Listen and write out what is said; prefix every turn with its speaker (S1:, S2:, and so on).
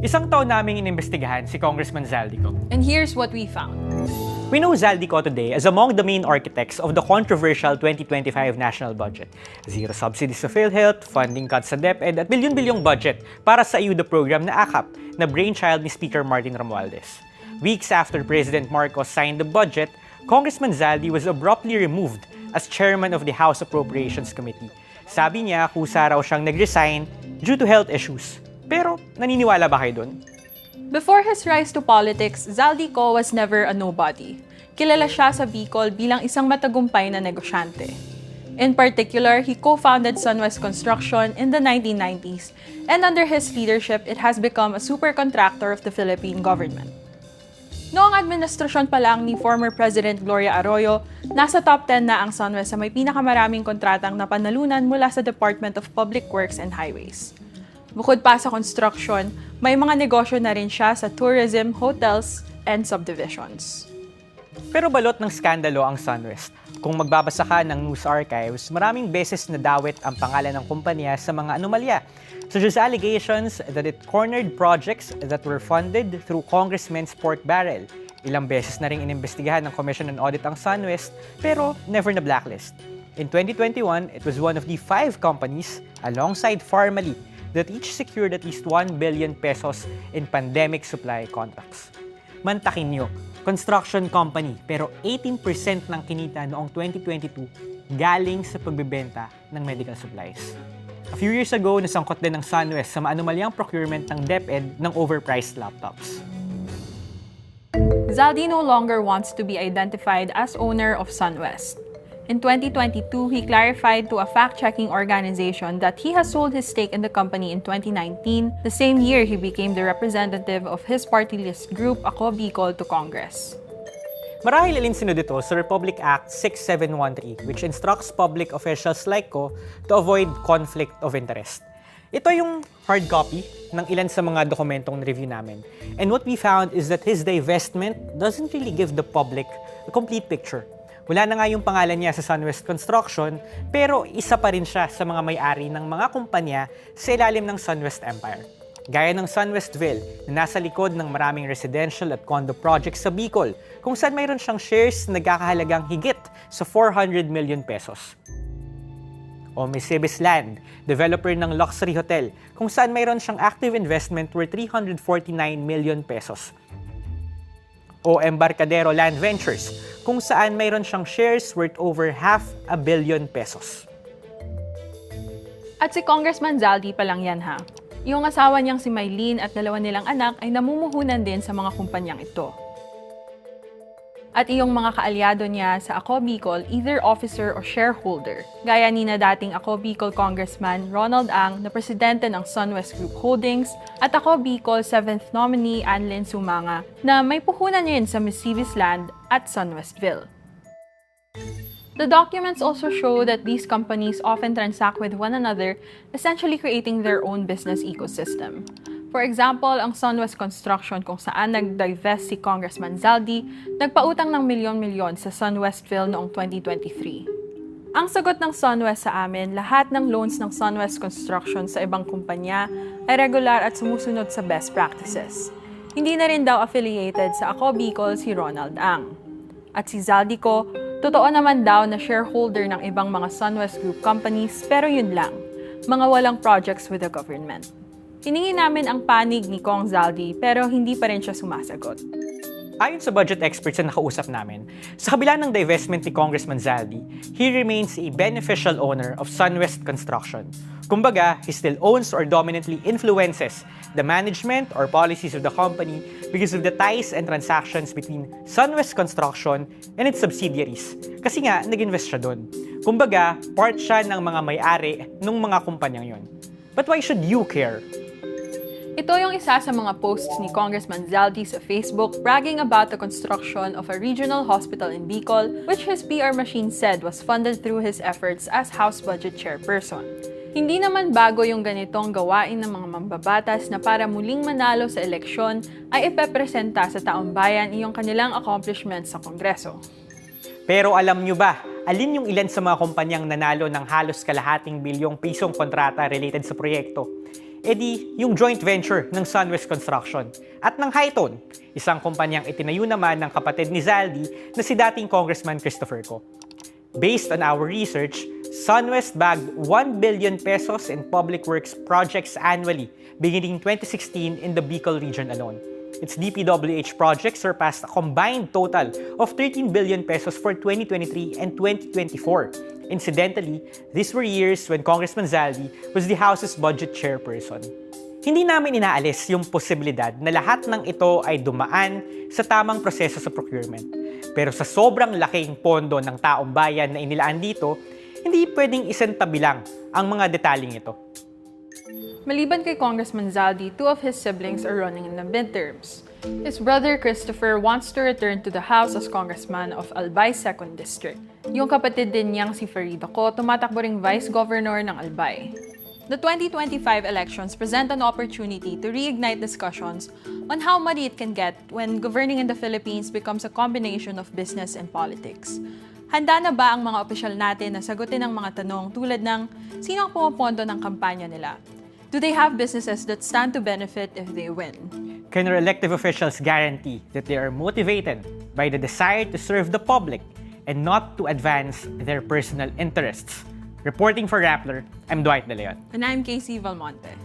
S1: Isang taon naming inimbestigahan si Congressman Zaldico.
S2: And here's what we found.
S1: We know Zaldico today as among the main architects of the controversial 2025 national budget. Zero subsidies sa PhilHealth, funding cuts sa DepEd at bilyon-bilyong budget para sa ayuda program na AKAP na brainchild ni Speaker Martin Romualdez. Weeks after President Marcos signed the budget, Congressman Zaldi was abruptly removed as chairman of the House Appropriations Committee. Sabi niya kusa raw siyang nag-resign due to health issues. Pero naniniwala ba kayo dun?
S2: Before his rise to politics, Zaldico was never a nobody. Kilala siya sa Bicol bilang isang matagumpay na negosyante. In particular, he co-founded Sunwest Construction in the 1990s, and under his leadership, it has become a super contractor of the Philippine government. Noong administrasyon pa lang ni former President Gloria Arroyo, nasa top 10 na ang Sunwest sa may pinakamaraming kontratang napanalunan mula sa Department of Public Works and Highways. Bukod pa sa construction, may mga negosyo na rin siya sa tourism, hotels, and subdivisions.
S1: Pero balot ng skandalo ang Sunwest. Kung magbabasa ka ng news archives, maraming beses nadawit ang pangalan ng kumpanya sa mga anomalya, such as allegations that it cornered projects that were funded through Congressman's pork barrel. Ilang beses na rin inimbestigahan ng Commission on Audit ang Sunwest, pero never na blacklist. In 2021, it was one of the 5 companies, alongside Pharmally, that each secured at least 1 billion pesos in pandemic supply contracts. Mantakin nyo, construction company, pero 18% ng kinita noong 2022 galing sa pagbebenta ng medical supplies. A few years ago, nasangkot din ng Sunwest sa maanumalyang procurement ng DepEd ng overpriced laptops.
S2: Zaldi no longer wants to be identified as owner of Sunwest. In 2022, he clarified to a fact-checking organization that he has sold his stake in the company in 2019, the same year he became the representative of his party list group, Ako Bicol, to Congress.
S1: Marahil alinsunod ito sa Republic Act 6713, which instructs public officials like ko to avoid conflict of interest. Ito yung hard copy ng ilan sa mga dokumentong review namin. And what we found is that his divestment doesn't really give the public a complete picture. Wala na nga yung pangalan niya sa Sunwest Construction, pero isa pa rin siya sa mga may-ari ng mga kumpanya sa ilalim ng Sunwest Empire. Gaya ng Sunwestville na nasa likod ng maraming residential at condo projects sa Bicol, kung saan mayroon siyang shares na nagkakahalagang higit sa 400 million pesos. O Mercedes Land, developer ng luxury hotel, kung saan mayroon siyang active investment worth 349 million pesos. O Embarcadero Land Ventures, kung saan mayroon siyang shares worth over 500 million pesos.
S2: At si Congressman Zaldi pa lang yan ha. Yung asawa niyang si Mylene at 2 nilang anak ay namumuhunan din sa mga kumpanyang ito. At iyong mga kaalyado niya sa Ako Bicol, either officer o shareholder, gaya ni na dating Ako Bicol Congressman Ronald Ang na presidente ng Sunwest Group Holdings at Ako Bicol 7th nominee Anlin Sumanga na may puhunan rin sa Mercedes Land at Sunwestville. The documents also show that these companies often transact with one another, essentially creating their own business ecosystem. For example, ang Sunwest Construction kung saan nag-divest si Congressman Zaldi, nagpautang ng milyon-milyon sa Sunwestville noong 2023. Ang sagot ng Sunwest sa amin, lahat ng loans ng Sunwest Construction sa ibang kumpanya ay regular at sumusunod sa best practices. Hindi na rin daw affiliated sa Ako Bicol si Ronald Ang. At si Zaldico, totoo naman daw na shareholder ng ibang mga Sunwest Group companies, pero yun lang, mga walang projects with the government. Hiningi namin ang panig ni Kong Zaldi pero hindi pa rin siya sumasagot.
S1: Ayon sa budget experts na nakausap namin, sa kabila ng divestment ni Congressman Zaldi, he remains a beneficial owner of Sunwest Construction. Kumbaga, he still owns or dominantly influences the management or policies of the company because of the ties and transactions between Sunwest Construction and its subsidiaries. Kasi nga, nag-invest siya doon. Kumbaga, part siya ng mga may-ari ng mga kumpanyang yon. But why should you care?
S2: Ito yung isa sa mga posts ni Congressman Zaldi sa Facebook bragging about the construction of a regional hospital in Bicol, which his PR machine said was funded through his efforts as House Budget Chairperson. Hindi naman bago yung ganitong gawain ng mga mambabatas na para muling manalo sa eleksyon ay ipepresenta sa taong bayan iyong kanilang accomplishments sa Kongreso.
S1: Pero alam nyo ba, alin yung ilan sa mga kumpanyang nanalo ng halos kalahating bilyong pisong kontrata related sa proyekto? edi yung joint venture ng SunWest Construction at ng Hitone, isang kumpanyang itinayo naman ng kapatid ni Zaldi na si dating Congressman Christopher Ko. Based on our research, SunWest bagged 1 billion pesos in public works projects annually beginning 2016 in the Bicol region alone. Its DPWH projects surpassed a combined total of 13 billion pesos for 2023 and 2024. Incidentally, these were years when Congressman Zaldi was the House's budget chairperson. Hindi namin inaalis yung posibilidad na lahat ng ito ay dumaan sa tamang proseso sa procurement. Pero sa sobrang laking pondo ng taong bayan na inilaan dito, hindi pwedeng isantabi lang ang mga detaling ito.
S2: Maliban kay Congressman Zaldi, 2 of his siblings are running in the midterms. His brother Christopher wants to return to the House as Congressman of Albay 2nd District. Yung kapatid din niyang si Farida Ko, tumatakbo ring Vice Governor ng Albay. The 2025 elections present an opportunity to reignite discussions on how muddy it can get when governing in the Philippines becomes a combination of business and politics. Handa na ba ang mga opisyal natin na sagutin ang mga tanong tulad ng sino ang pumapondo ng kampanya nila? Do they have businesses that stand to benefit if they win?
S1: Can our elective officials guarantee that they are motivated by the desire to serve the public and not to advance their personal interests? Reporting for Rappler, I'm Dwight De Leon.
S2: And I'm Casey Valmonte.